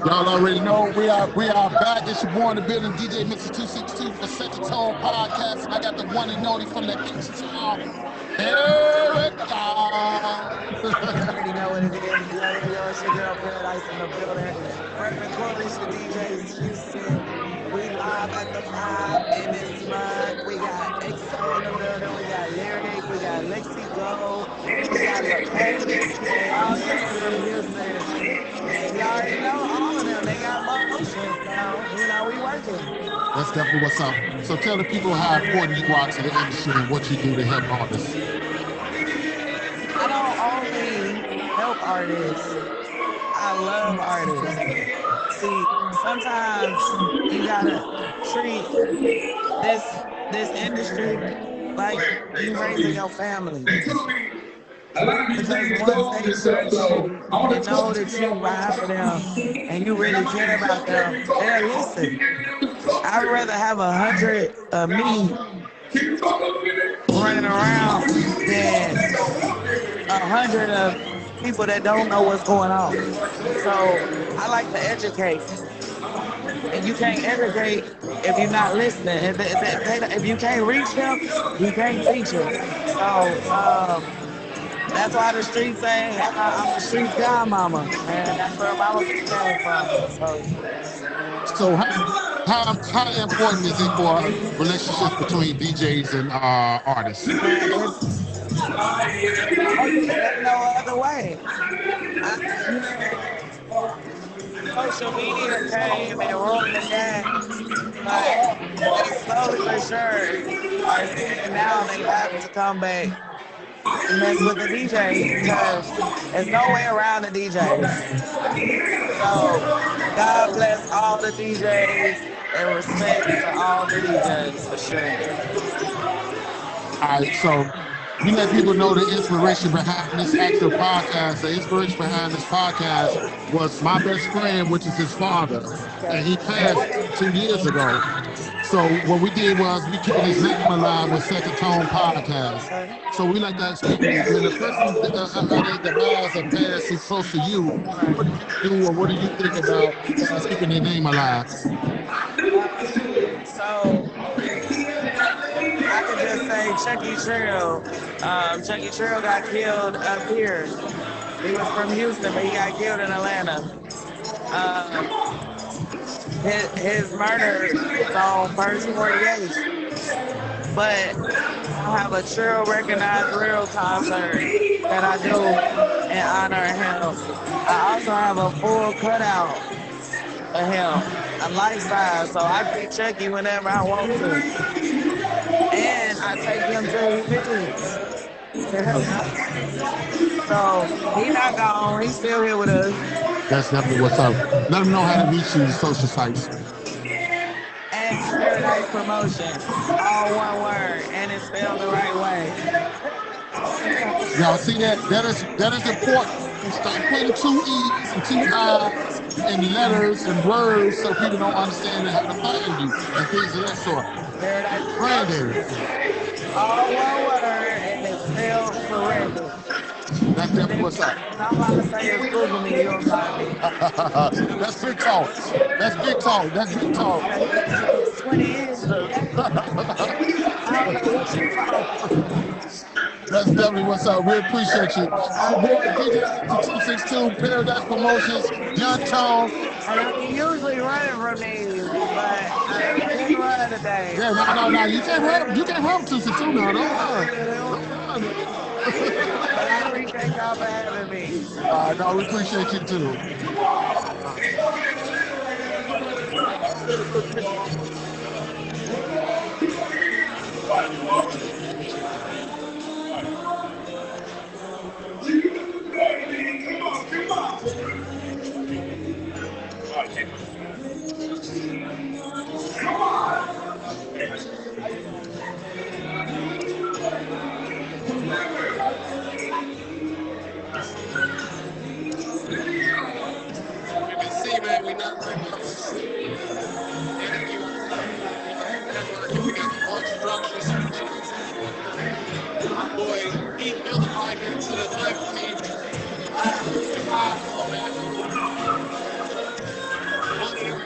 Y'all already know we are back. It's your boy in the building, DJ Mixer 262 for Set the Tone Podcast. And I got the one and only from the H-Town, Erica. You already know what it is. You already know it's your girl Paradise in the building. Repping Corey's the DJs Houston. We live at the 5 in this month. We got XO in the building. We got Lyric. We got Lexi Go. We got LePay. All this from Houston. You already know all of them. They got motion. So, we working. That's definitely what's up. So tell the people how important you are to the industry and what you do to help artists. I don't only help artists. I love artists. See, sometimes you gotta treat this industry like you raising your family. Because once they trust you and know that you ride for them and you really care about them, they'll listen. I'd rather have 100 of me running around than 100 of people that don't know what's going on. So I like to educate. And you can't educate if you're not listening. If you can't reach them, you can't teach them. So that's why the streets say I'm a street godmama. And that's where mama came from. So how important is it for relationships between DJs and artists? There's no other way. Social media came and ruined the game, but slowly but sure, now they have to come back and mess with the DJs because there's no way around the DJs. So God bless all the DJs and respect to all the DJs for sure. All right, so you let people know the inspiration behind this actual podcast. The inspiration behind this podcast was my best friend, which is his father, and he passed 2 years ago. So what we did was we kept his name alive with Set the Tone Podcast. So we like to ask people, when the person that dies and passes is close to you, what do you do or what do you think about keeping their name alive? So I could just say Chucky Trail. Chucky Trail got killed up here. He was from Houston, but he got killed in Atlanta. His murder is on first 48. But I have a Trail Recognized Real concert that I do in honor of him. I also have a full cutout of him, a life size, so I can Chucky whenever I want to. And I take him to events. So he's not gone, he's still here with us. That's definitely what's up. Let them know how to reach you in social sites. And Paradise Promotion, all one word, and it's spelled the right way. Y'all see that? That is important. Start putting 2 E's and 2 I's and letters and words so people don't understand how to find you and things of that sort. Paradise Brandon. All one word, and it's spelled correctly. That's definitely what's up. I'm about to say it's Google me, you'll find me. That's big talk. That's big talk. That's big talk. 20 years ago. I don't know what you call. That's definitely what's up. We appreciate you. Our boy DJ 262 Paradise Promotions, Young Tone. I'm usually running from these, but I didn't run today. Yeah, no. You can't help 262 now. Don't run. But I appreciate y'all for having me. No, we appreciate you too.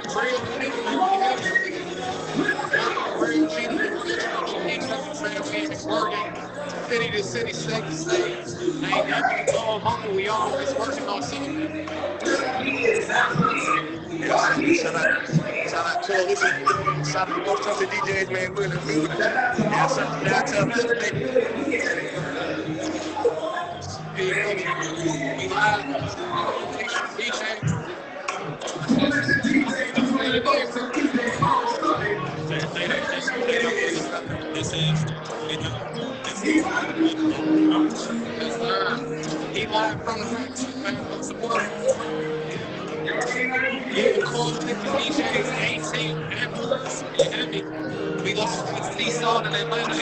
real city to city, state to state. Ain't nothing all hunger. We always working on something. Shout out to shout out to most of the DJs, man. We're in the building. Yeah, shout out to we live. This is, he live from the support. You can call the DJs 18 ambulance. You hear me? We lost against Nissan in Atlanta.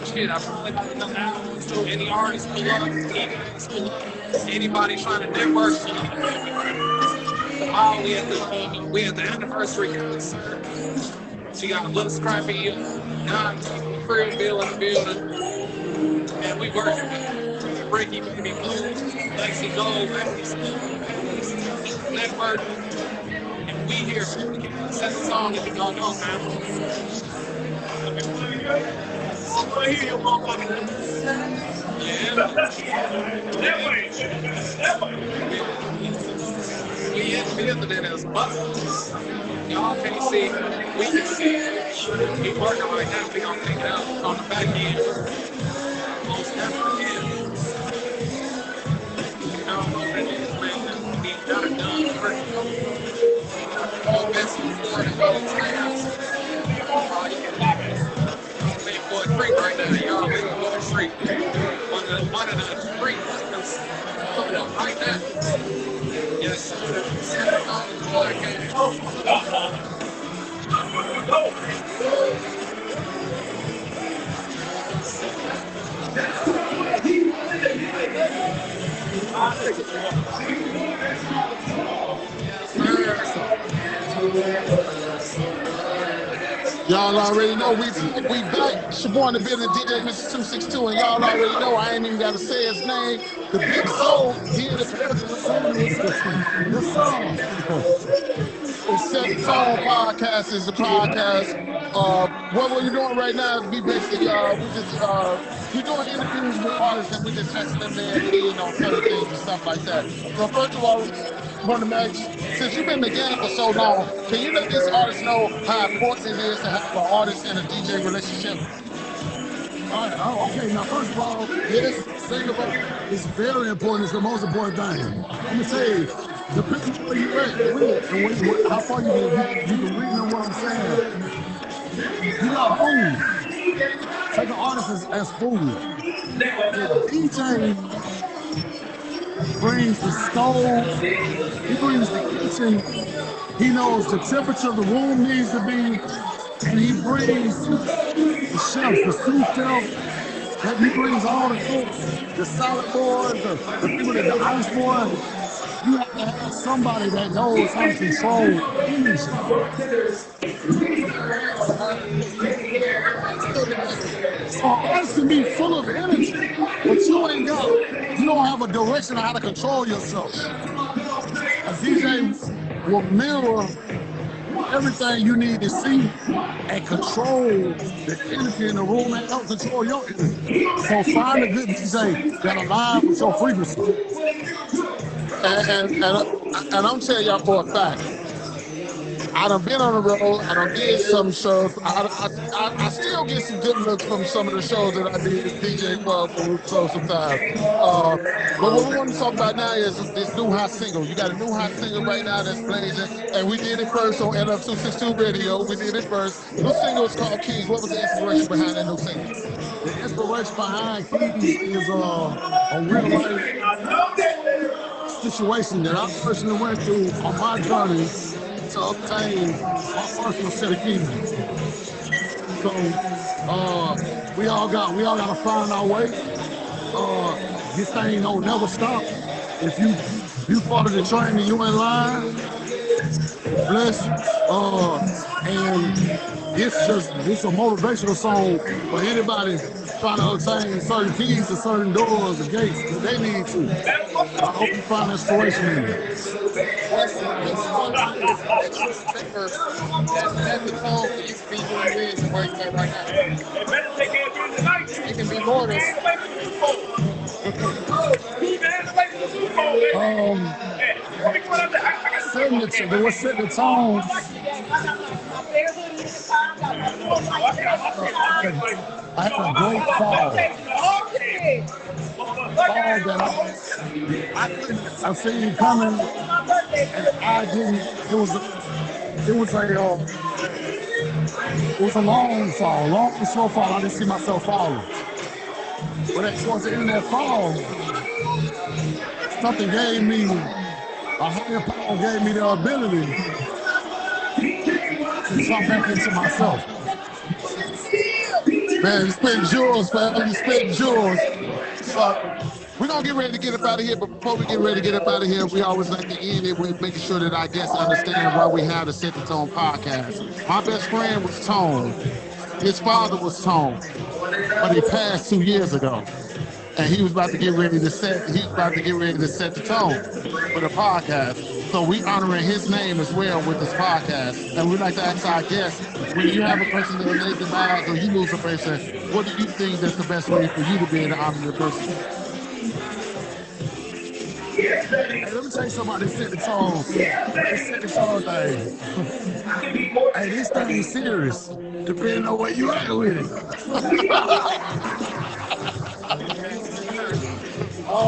Shit. I probably got another album. So any artist pull up, DJs pull up, anybody trying to network pull up. Tomorrow we at the anniversary concert. She got a little scrappy, non-free bill in the building. And we working with Ricky Baby Blue, Lexi Gold, Network. And we here. Set the song if you don't know, man. I hear you, motherfucker. Yeah. We in the building as buzzers. Y'all can't see, we can see. We working right now. We gonna take it out on the back end. Most definitely is. You know what it is, man. We got it done. All best before the whole time. You can lock it. For a treat right now, y'all. We're for a treat. One of the treats right now. Yes, sir. Y'all already know we back. It's your boy in the building, DJ Mr. 262, and y'all already know I ain't even gotta say his name. The Big Soul here in the It's Set Tone Podcast is the podcast. What we're doing right now is we basically we doing interviews with artists and we just asking them their opinion on certain things and stuff like that. So first of all, Max, since you've been in the game for so long, can you let this artist know how important it is to have an artist and a DJ relationship? Okay, now first of all, yes, singable is very important. It's the most important thing. Let me say, depending on where you're at and how far you can read on what I'm saying. You got food. Take an artist as food. The DJ brings the stove, he brings the kitchen, he knows the temperature the room needs to be, and he brings the chefs, the sous chef, that he brings all the cooks, the salad boys, the people that the ice boys. You have to have somebody that knows how to control energy. So artists can be full of energy, but you don't have a direction on how to control yourself. A DJ will mirror everything you need to see and control the energy in the room and help control your energy. So find a good DJ that aligns with your frequency. And I'm telling y'all for a fact, I done been on the road, I done did some shows, I still get some good looks from some of the shows that I did as DJ for sometimes. But what we want to talk about now is this new hot single. You got a new hot single right now that's blazing, and we did it first on LF262 Radio. We did it first. The single is called Keys. What was the inspiration behind that new single? The inspiration behind Keys is a real life situation that I personally went through on my journey to obtain my personal set of keys. So we all gotta find our way. This thing don't never stop. If you follow the train and you in line, bless. And this a motivational song for anybody trying to obtain certain keys to certain doors or gates that they need to. I hope you find inspiration in it. What's one thing that you remember that set the tone for you to be who you is and where you at right now? It can be more than What set the tone? I had a great fall. I seen it coming, and I didn't. It was a long fall, long and slow fall. I didn't see myself falling. But towards the end of that fall, something gave me, a higher power gave me the ability to jump back into myself. Man, you spit jewels, man. You spit jewels. We're going to get ready to get up out of here, but before we get ready to get up out of here, we always like to end it with making sure that our guests understand why we have the Set the Tone podcast. My best friend was Tone. His father was Tone, but he passed 2 years ago. And he was about to get ready to set the tone for the podcast. So we honoring his name as well with this podcast. And we like to ask our guests, when you have a person that lays the lives or you lose a person, what do you think that's the best way for you to be able to honor your person? Hey, let me tell you something about this set the tone. This set the tone thing. Hey, this thing is serious, depending on where you at with it. I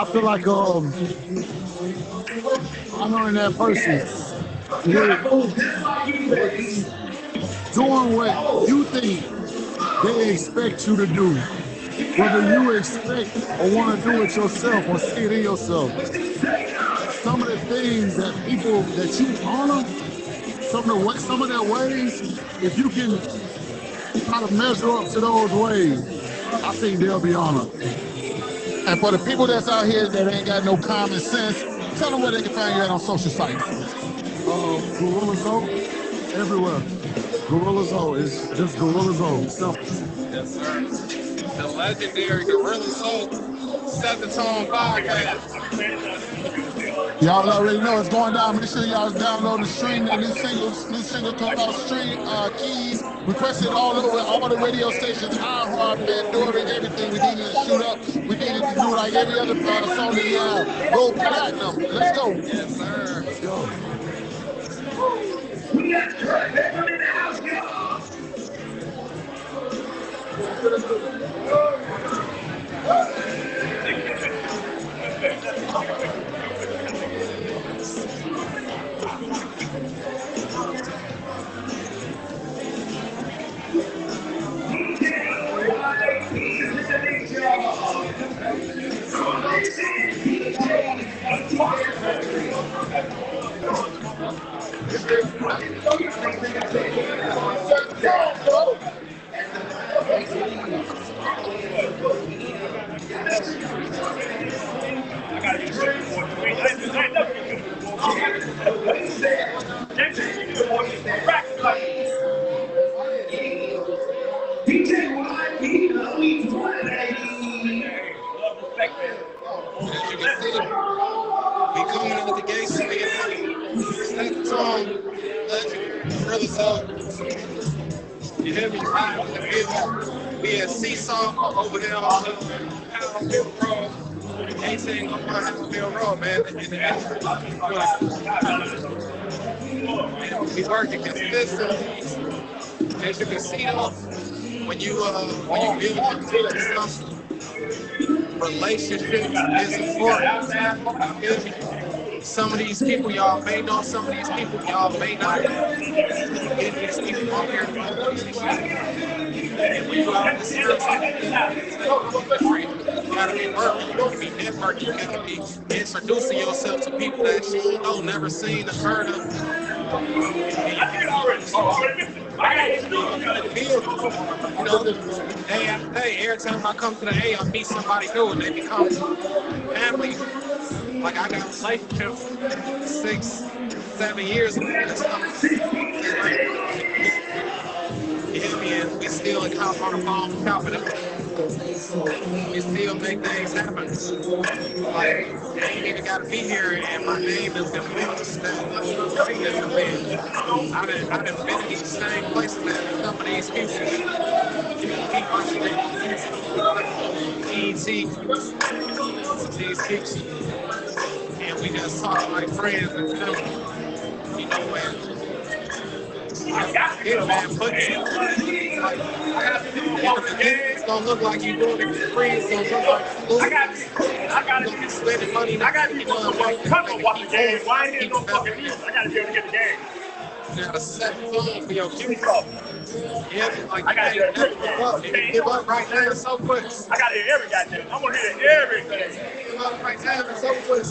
feel like honoring that person doing what you think they expect you to do, whether you expect or want to do it yourself or see it in yourself. Some of the things that people that you honor, some of their ways, if you can try to measure up to those ways, I think they'll be honored. And for the people that's out here that ain't got no common sense, tell them where they can find you at on social sites. Gorilla Zoe, everywhere. Gorilla Zoe, it's just Gorilla Zoe. Simple. Yes, sir. The legendary Gorilla Zoe, Set the Tone podcast. Y'all already know it's going down. Make sure y'all download the stream. The new single called Stream Keys. Requested all over all the radio stations, iHeart, Pandora, everything. We needed to shoot up. We needed to do like every other song that go platinum. Let's go. Yes, sir. Let's go. We got Beckham in the house, y'all. You hear me? We at Seesaw over there on Howardville Road. 18 on Howardville Road, man. We working consistently. As you can see, when you build yourself, relationships is important. You hear me? Some of these people y'all may know, some of these people y'all may not know. Get these people on here. And when you out in the streets, you gotta be working, you gotta be networking, you gotta be introducing yourself to people that you know, never seen or heard of. You know, day after day, every time I come to the A, I meet somebody new and they become family. Like I got a relationship 6, 7 years ago. You hear me? And we still account on the phone confident. We still make things happen. Like, I ain't even got to be here, and my name is going to be on the stage. I done been in these same places, man. Some of these people, these people, and we just talk like friends and family. You know, and yeah, man, put it. It's gonna look like you're doing it for free. It's gonna look like I got to spending money. I got to be doing watch the game. Why ain't there no fucking music? I got to be able to get the game. You got to set the phone for your future. Yeah, like I got to give up right now so quick. I got to hear every goddamn. I'm gonna hear everything. Give up right now so quick.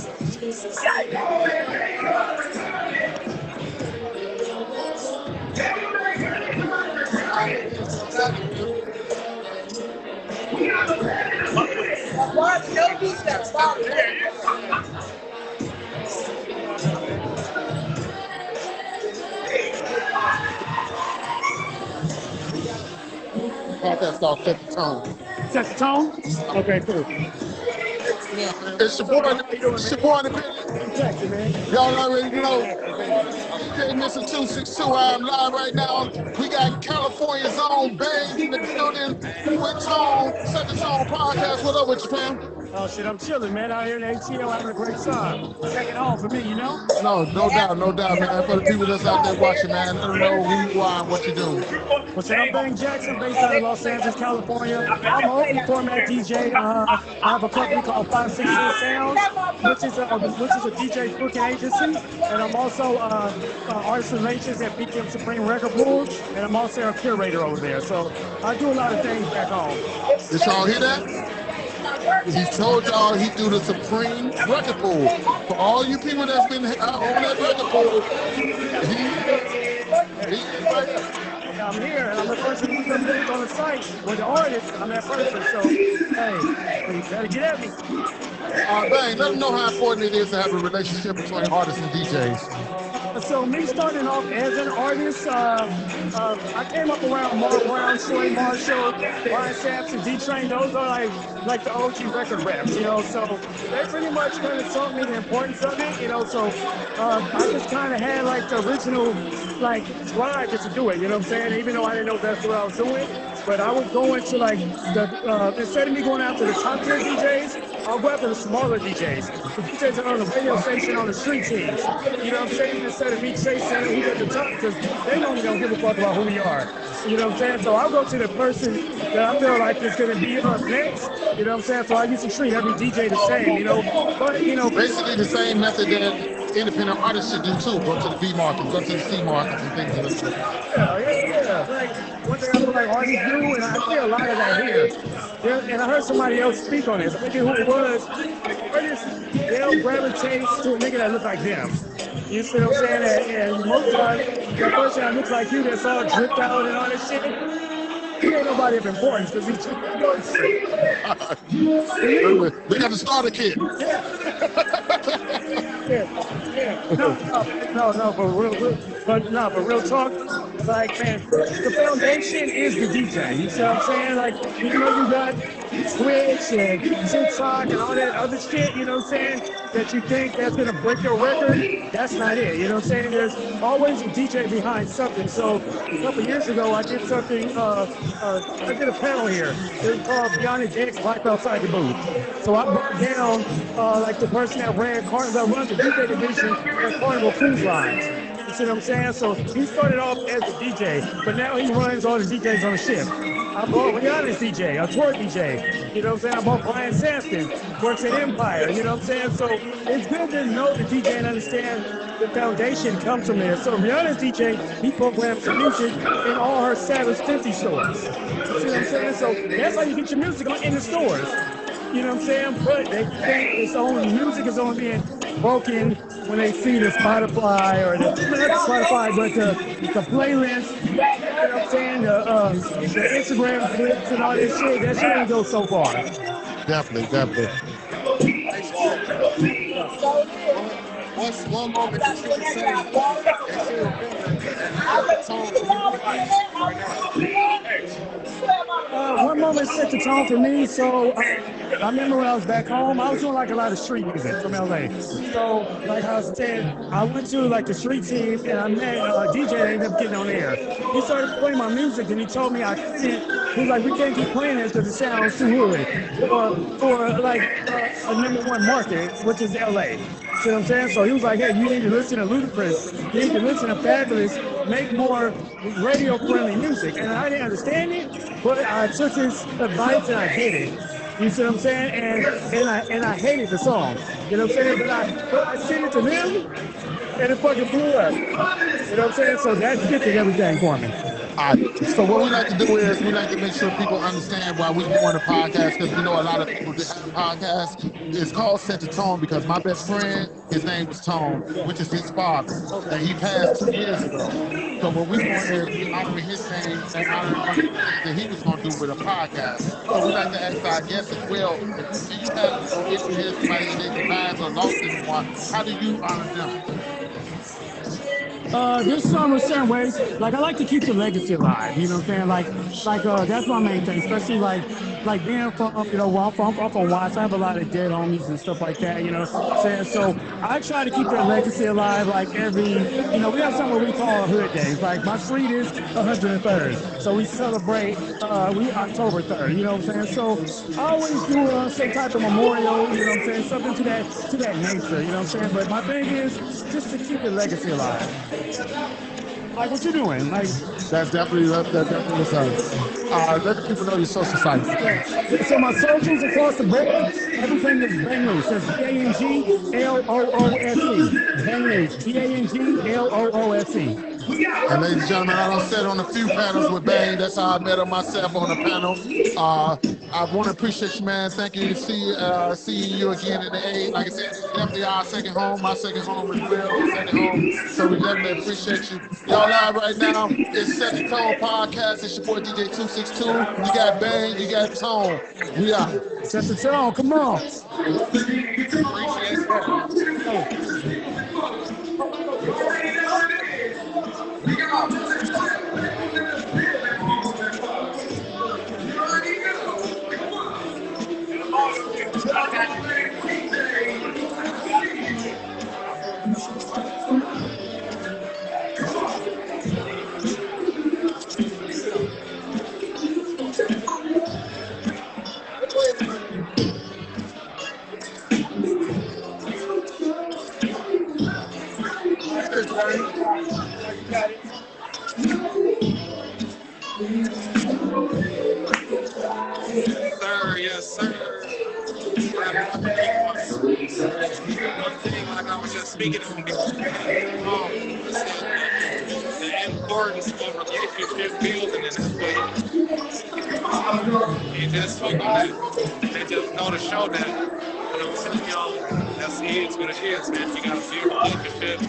Watch no defense. Podcast start set the tone. Set the tone? Okay, cool. Yeah, it's your boy, the Y'all already know. Okay, Mr. 262, I'm live right now. We got California's own Bang in the building. With Tone, Set the Tone podcast. What up with you, fam? Oh shit, I'm chilling, man. Out here in ATL having a great time. Second home for me, you know? No doubt, man. For the people that's out there watching, man, let them know who you are and what you do. Well, so I'm Bang Jackson, based out of Los Angeles, California. I'm an open format DJ. I have a company called 516 Sounds, which is a DJ booking agency, and I'm also artist relations at Beckham Supreme Record Pool, and I'm also a curator over there. So I do a lot of things back home. Did y'all hear that? He told y'all he do the Supreme Record Pool. For all you people that's been on that record pool, he's right there. I'm here, and I'm the person who's on the site with the artist. I'm that person, so hey, you better get at me. Bang, let them know how important it is to have a relationship between artists and DJs. So me starting off as an artist, I came up around Mark Brown, Shorty Marshall, Brian Sampson, D-Train. Those are like the OG record reps, you know. So they pretty much kind of taught me the importance of it, you know. So I just kind of had like the original drive just to do it, you know what I'm saying? Even though I didn't know that's what I was doing, but I would go into the instead of me going after the top tier DJs, I'll go after the smaller DJs. The DJs that are on the radio station on the street teams. You know what I'm saying? Instead of me chasing who's at the top, because they don't give a fuck about who we are. You know what I'm saying? So I'll go to the person that I feel like is going to be up next. You know what I'm saying? So I used to treat every DJ the same, you know. But, you know. Basically the same method that independent artists should do too. Go to the B markets, go to the C markets and things of that sort. Yeah. Like, one thing I feel like artists do, and I see a lot of that here. And I heard somebody else speak on this. I forget who it was. Artists, they'll gravitate to a nigga that looks like them. You see what I'm saying? And most times, the person that looks like you that's all dripped out and all that shit, he ain't nobody of importance because he's We got the starter kit. No, but real talk, like, man, the foundation is the DJ. You see what I'm saying? Like, you know, you got Twitch and TikTok and all that other shit, you know what I'm saying, that you think that's gonna break your record. That's not it, you know what I'm saying? There's always a DJ behind something. So a couple years ago, I did something, I did a panel here. It was called Beyond the X, Life Outside the Booth. So I broke down, like the person that runs the DJ division at Carnival Cruise Lines. You see what I'm saying? So he started off as a DJ, but now he runs all the DJs on the ship. I brought Rihanna's DJ, a tour DJ. You know what I'm saying? I brought Brian Sampson, works at Empire. You know what I'm saying? So it's good to know the DJ and understand the foundation comes from there. So Rihanna's DJ, he programs the music in all her Savage 50 stores. You see what I'm saying? So that's how you get your music in the stores. You know what I'm saying? But they think music is only being broken when they see the Spotify or not the Spotify, but the playlist, you know what I'm saying? The Instagram clips and all this shit. That shit ain't go so far. Definitely. What's one moment that you can say that you remember set the tone for you in the industry right now? One moment set the tone for me. So I remember when I was back home, I was doing like a lot of street music from LA. So like I said, I went to like the street team and I met a DJ that ended up getting on air. He started playing my music and he told me I couldn't. He was like, we can't keep playing this because it sounds too hood for like a #1 market, which is LA. See what I'm saying? So he was like, hey, you need to listen to Ludacris. You need to listen to Fabulous. Make more radio-friendly music. And I didn't understand it, but I took his advice and I did it. You see what I'm saying? And I hated the song. You know what I'm saying? But I sent it to him and it fucking blew up. You know what I'm saying? So that shifted everything for me. So what we like to do is we like to make sure people understand why we're doing a podcast, because we know a lot of people that have a podcast. It's called Set the Tone because my best friend, his name was Tone, which is his father, and he passed 2 years ago. So what we're doing is we honoring his name and honoring one of the things that he was going to do with a podcast. So we like to ask our guests as well, if you have or if you hear somebody in their demise or lost anyone, how do you honor them? There's some certain ways, like I like to keep the legacy alive, you know what I'm saying? Like that's my main thing, especially like being from, you know, where I'm from Watts, I have a lot of dead homies and stuff like that, you know what I'm saying? So I try to keep their legacy alive, like every, you know, we have something we call Hood Days. Like my street is 103rd, so we celebrate, we October 3rd, you know what I'm saying? So I always do some type of memorial, you know what I'm saying? Something to that nature, you know what I'm saying? But my thing is just to keep the legacy alive. Like what you doing? Like That's definitely what's up. Let the people know your social sites. so my socials across the board, everything is Bang Loose. That's BANGLOOSE. Bang Loose. BANGLOOSE. And ladies and gentlemen, I done sat on a few panels with Bang. That's how I met him myself on a panel. I want to appreciate you, man. Thank you. Seeing you again in the A. Like I said, definitely our second home. My second home as well. Second home. So we definitely appreciate you. Y'all live right now. It's Set the Tone Podcast. It's your boy DJ 262. You got Bang. You got Tone. We out. Set the tone. Come on. Yes, sir. One thing, like I was just speaking on before, the importance of relationship building in this way. And just speak on that. And just know to show that, you know, some of y'all, that's it what it is, man. You gotta build a relationship.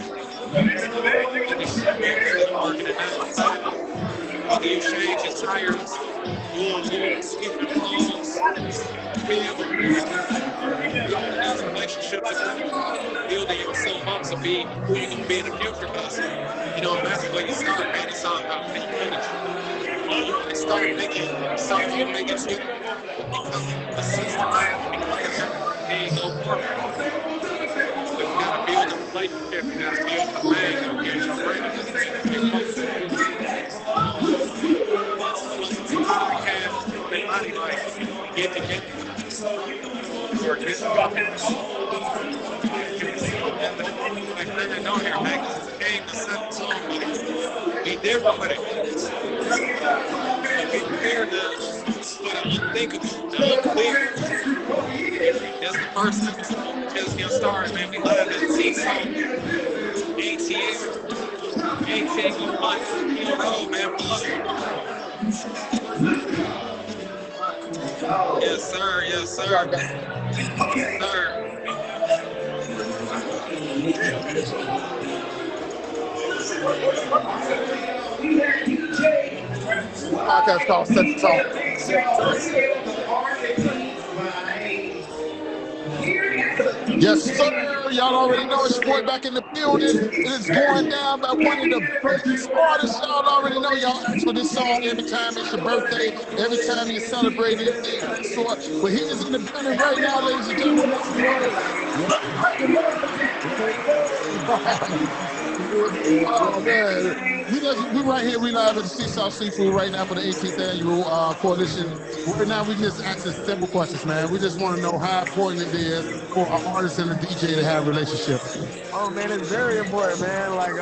Working it out. Whether you change your tires, you skip your clothes, these relationships are building yourself up to be who you're going to be in the future. Because, you know, that's where you start, man. It's all about making finish. You really start making something you make it to become a system, man. It ain't no perfect. But you got to build a relationship. You got to build a man. You get your friend. They like get together. Or just like man, don't hear back. This is a game to set the tone, but be different with it. Be prepared for the unthinkable, the unclear. That's the first episode. Just get started, man. We live at T-Zone, ATL, 18 months. You know, man. Yes, sir. Yes, sir. Yes, sir. Podcast called Set the Tone. Yes, sir. Y'all already know it's your boy back in the building. It is going down by one of the greatest artists. Y'all already know y'all ask for this song every time it's your birthday, every time you celebrate anything of that sort. But he is in the building right now, ladies and gentlemen. Make some noise. Oh man, we right here. We live at the Seaside Seafood right now for the 18th annual coalition. Right now, we just asking simple questions, man. We just want to know how important it is for an artist and a DJ to have a relationship. Oh man, it's very important, man. Like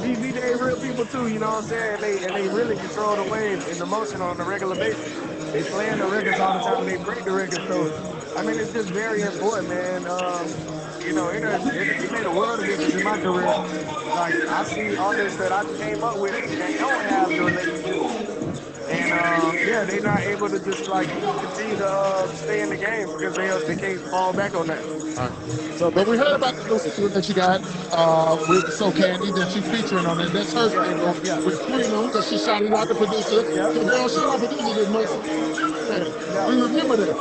these DJs real people too, you know what I'm saying? And they really control the wave and the motion on a regular basis. They playing the records all the time, they break the records. So I mean it's just very important, man. You know, it made a world of difference in my career. Like I see artists that I came up with that don't have the relationship. And yeah, they're not able to just like continue to stay in the game because they can't fall back on that. So, but we heard about the new single that you got with So Candy that you featuring on it. That's her single with Freedom because she shouted out the producer. Because they don't shout out producers as much. We remember that.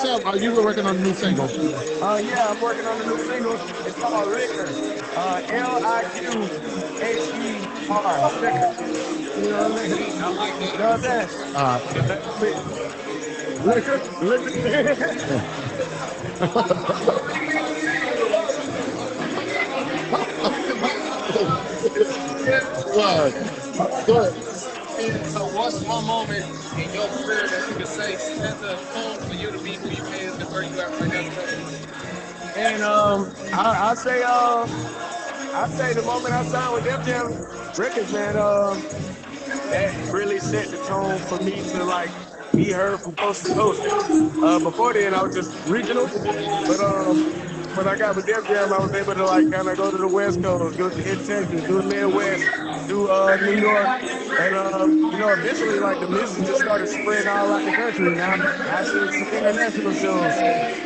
Sam, are you working on a new single? Yeah, I'm working on a new single. It's called Liquor. Liquer. Liquor. You know what I mean? I like that. You know what I'm saying? Right. Go ahead. So what's one moment in your career that you could say set the tone for you to be who you is and where you at right now today? And I say the moment I signed with Def Jam Records, man, that really set the tone for me to like be heard from coast to coast. Before then, I was just regional, but when I got with Def Jam, I was able to like kind of go to the West Coast, go to Texas, do the Midwest, do New York, and you know, eventually like the music just started spreading all out the country. Now I see some international shows.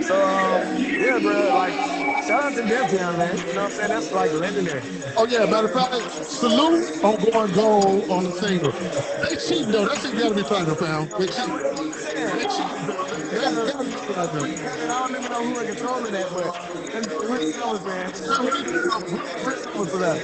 So yeah, bro, like shout out to Def Jam, man. You know what I'm saying? That's like legendary. Oh yeah, matter of fact, salute on going gold on the single. They cheating though. That shit gotta be platinum, fam. They cheating. They cheating. They gotta be platinum. And I don't even know who in control of that, but them rich fellas, man. Rich numbers for that.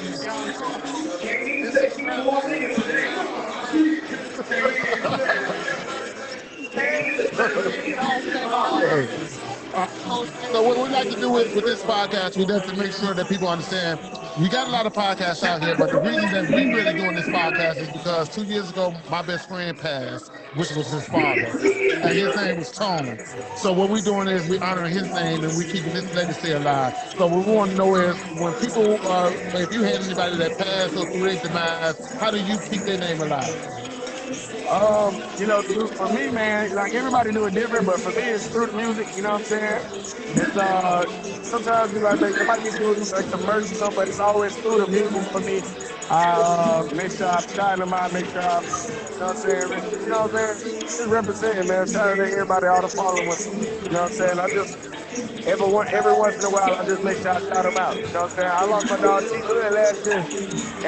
So what we like to do with this podcast, we have to make sure that people understand we got a lot of podcasts out here, but the reason that we really doing this podcast is because 2 years ago my best friend passed, which was his father, and his name was Tone. So what we're doing is we honoring his name and we keeping his legacy alive. So what we want to know is when people, if you had anybody that passed or through their demise, how do you keep their name alive? You know, for me, man, like everybody do it different, but for me, it's through the music. You know what I'm saying? It's sometimes you like it might be through like the merch and stuff, but it's always through the music for me. I make sure I'm shouting them out, make sure I'm, you know what I'm saying? You know what I'm saying? Just representing, man. Shout out to everybody, all the followers. You know what I'm saying? I just every once in a while, I just make sure I shout them out. You know what I'm saying? I lost my dog T Hood last year,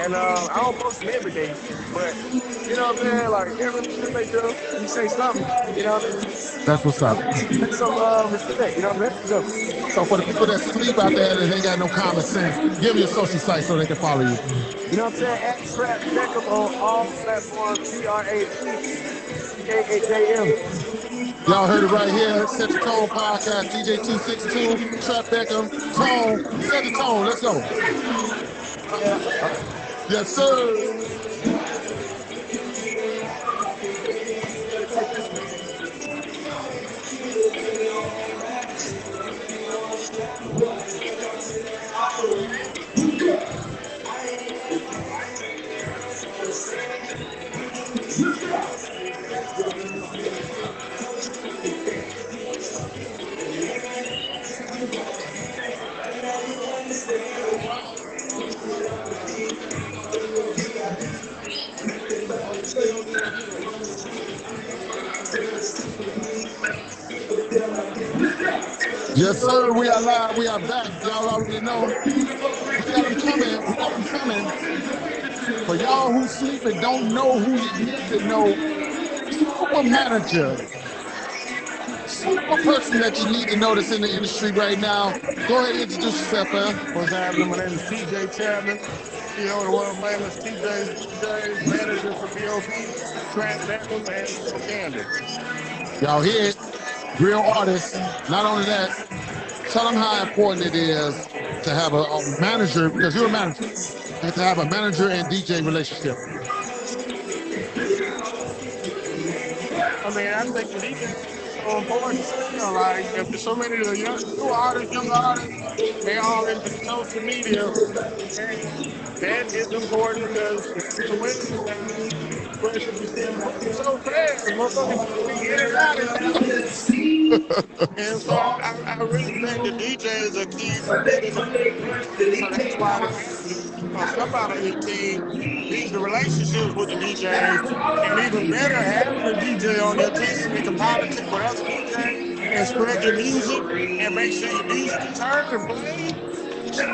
and I don't post him every day, but you know what I'm saying? Like just make sure you say something. You know what I'm saying? That's what's up. Take some respect. You know what I'm saying? So for the people that sleep out there and ain't got no common sense, give me your social site so they can follow you. You know what I'm saying? At Trap Beckham on all platforms. TRAPKHAM. Y'all heard it right here. Set the Tone Podcast, DJ 262, Trap Beckham, Tone. Set the tone. Let's go. Yes, sir. Yes, sir. We are live. We are back. Y'all already know. We got them coming. We got them coming. For y'all who sleep and don't know who you need to know, Super Manager. Super one person that you need to notice in the industry right now. Go ahead and introduce yourself, man. What's happening? My name is TJ Chapman, CEO of the world famous TJ's DJs, manager for BOB, Trap Beckham, and So Candy. Y'all hear it? Real artists. Not only that, tell them how important it is to have a manager, because you're a manager, and to have a manager and DJ relationship. I mean, I think the DJ is so important. You know, like, if there's so many of the new artists, young artists, they all into social media, and that is important because the women so fast, motherfuckers be in and out in seconds. And so I really think the DJ is a key for building the so that's why the manager or somebody on your team needs the relationships with the DJs, and even better, having a DJ on your team that can politic with other DJs and spread your music and make sure your music is heard and played.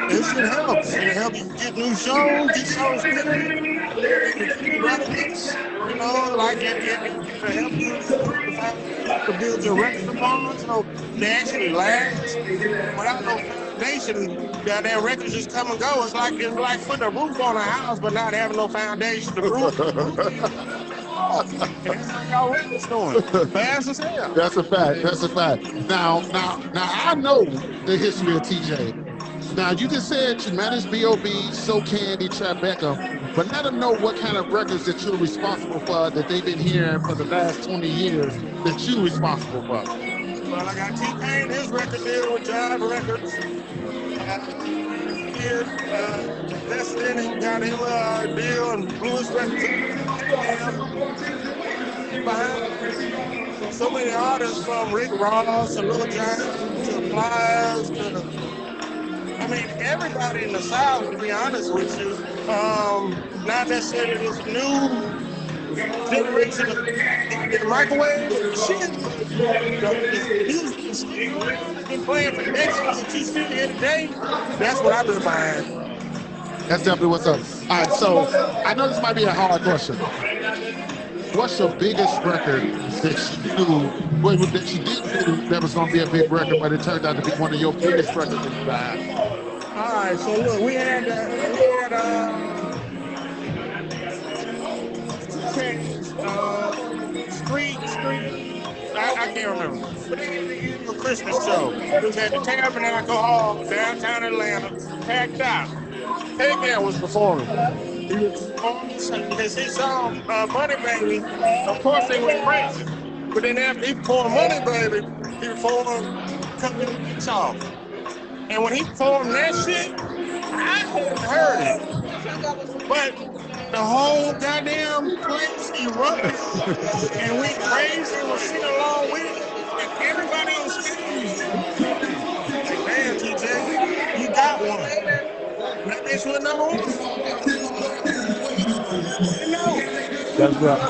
This shit helps. It'll help you get new shows, get shows played, relevance, you know, like it help you to build your record upon so they actually last. Without no foundation, that records just come and go. It's like putting a roof on a house but not having no foundation. The roof. Y'all records doing fast as hell. That's a fact. That's a fact. Now I know the history of TJ. Now, you just said you managed B.O.B., So Candy, Trap Beckham, but let them know what kind of records that you're responsible for that they've been hearing for the last 20 years that you're responsible for. Well, I got T-Pain, his record deal with Jive Records. Destiny got him a deal and Blues Records. Behind so many artists from Rick Ross and Lil Jon to Pliers to... I mean, everybody in the South, to be honest with you, not necessarily this new generation of the microwave shit. The music has been playing for decades and you still here today. That's what I've been behind. That's definitely what's up. All right, so I know this might be a hard question. What's your biggest record that you knew, that you didn't know that was going to be a big record, but it turned out to be one of your biggest records that you had? All right, so look, we had Street, I can't remember. But they had the annual Christmas show. It was at the Tabernacle Hall, downtown Atlanta, packed out. Beckham was performing. He was performing his song, Money Baby. Of course, they went crazy. But then after he performed Money Baby, he performed Cut Me the Bitch Off. And when he performed that shit, I hadn't heard it. But the whole goddamn place erupted and went crazy and was singing along with it. And everybody on stage, like, man, TJ, you got one. That bitch was number one. You know. That's right.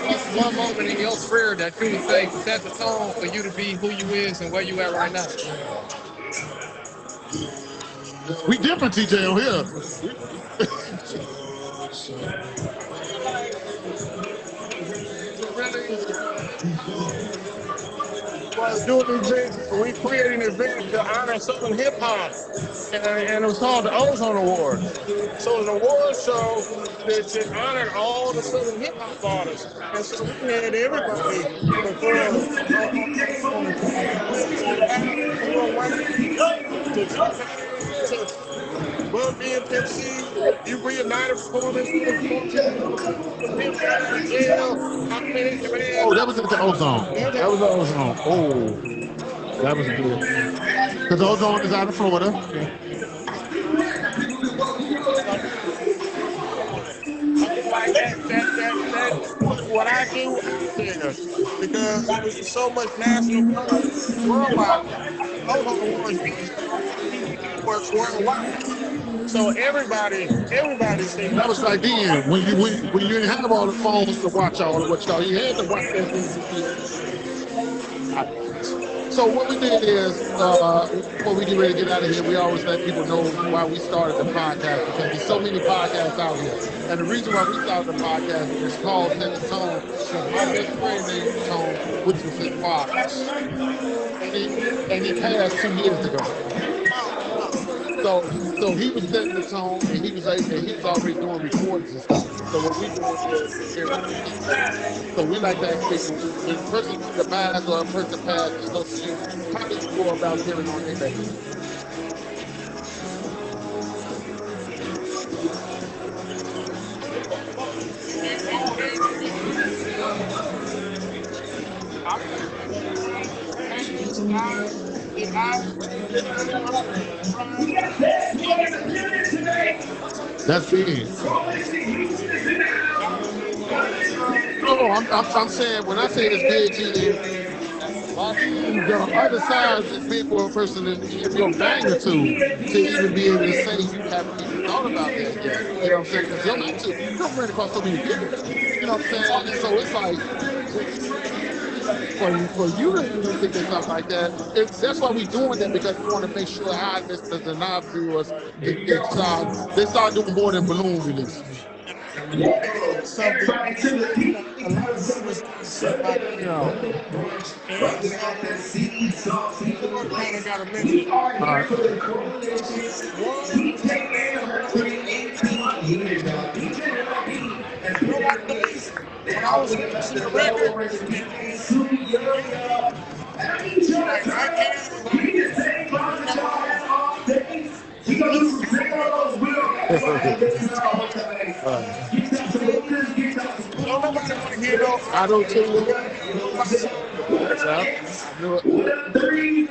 What's one moment in your career that you would say set the tone for you to be who you is and where you at right now? We different, TJ, on here. Was doing an event, we created an event to honor Southern hip hop, and it was called the Ozone Awards. So it was an award show that honored all the Southern hip hop artists, and so we had everybody you reunited performance. Oh, that was at the Ozone. That was the Ozone. Oh, that was good. Because Ozone is out of Florida. That's what I do out there, because it was so much national worldwide. Ozone Awards works worldwide. So everybody seen. That was like then, when you didn't have all the phones to watch all of what y'all, you had to watch that. So what we did is, before we get ready to get out of here, we always let people know why we started the podcast because there's so many podcasts out here. And the reason why we started the podcast is called Set the Tone because my best friend named Tone, which was his father. And he passed 2 years ago. So he was setting the tone, and he was already doing recordings and stuff. So what we doing is we hear from people. So we like to ask people when a person demise or a person passes close to you, how do you go about hearing on their baby? That's big. No, I'm saying when I say it's big, the other side is big for a person in your magnitude to even be able to say you haven't even thought about that yet. You know what I'm saying? Because your magnitude, you're running across so many people. You know what I'm saying? And so it's like for you to even think of something like that, that's why we're doing that because we want to make sure our listeners and our viewers they start doing more than balloon releases. Something, a lot of people said about, and so kind of got to mention. Nobody believes when I was listening to the record, like I can't. Don't nobody want to hear no. I don't too.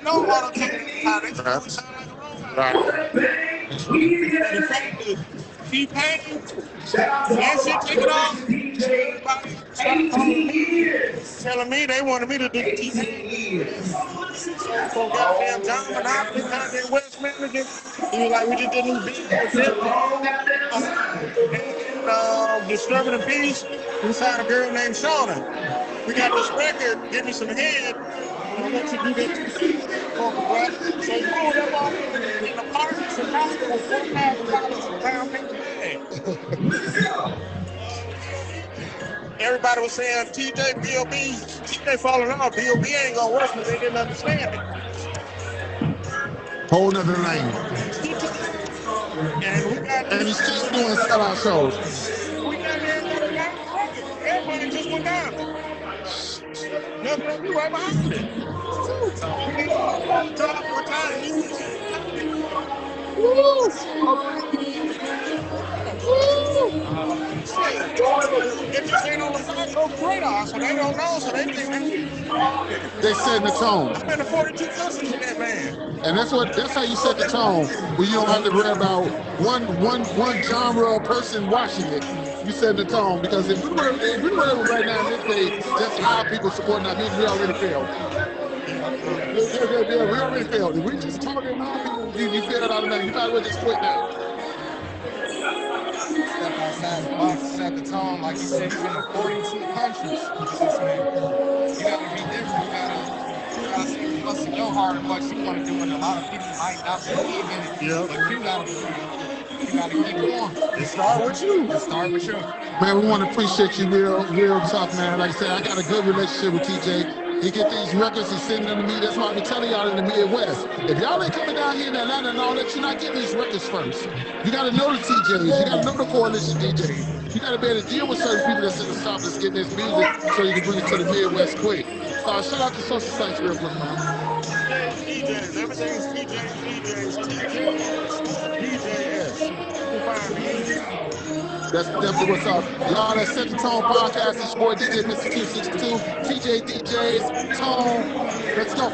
No auto tune. How they sound like a robot. The fact that T-Pain, that shit take it off. Everybody started calling me, telling me they wanted me to do the T-Pain. So goddamn John Monopoly, goddamn West Manager. He was like, we just did a new beat with it. Disturbing the Peace. We signed a girl named Shauna. We got this record, Give Me Some Head. I want you to do that. So you pulled up on in the park in Chicago with $4,000 around everybody was saying TJ, B.O.B. TJ falling off. B.O.B. ain't gonna work because they didn't understand it. Whole nother lane. And he's still doing sellout shows. We got everybody just went down. Nothing right behind it. We're tired. It just ain't on the radar, so they don't know, so they think they setting the tone. I spent 42 customers in that man. And that's how you set the tone. Where you don't have to worry about one genre of person watching it. You set the tone because if we were right now in this day, just our people supporting our music, we already failed. Yeah, we already failed. If we just talking our people, you failed automatically. You might as well just quit now. Set the tone, like you said, he's in 42 countries. You gotta be different. You gotta see what's in your heart and what you want to do, and a lot of people might not believe in it. Yep. But you gotta believe. You gotta keep going. It start with you. Man, we want to appreciate you real tough, man. Like I said, I got a good relationship with TJ. He get these records, he's sending them to me. That's why I be telling y'all in the Midwest. If y'all ain't coming down here in Atlanta and all that, you're not getting these records first. You got to know the TJs. You got to know the coalition DJs. You got to be able to deal with certain people that's in the South that's getting this music so you can bring it to the Midwest quick. Shout out to Social Sites real quick, man. DJs, everything's DJs. That's definitely what's up. Y'all, that Set the Tone podcast. It's your boy DJ Mr. 262, TJ DJs, Tone. Let's go.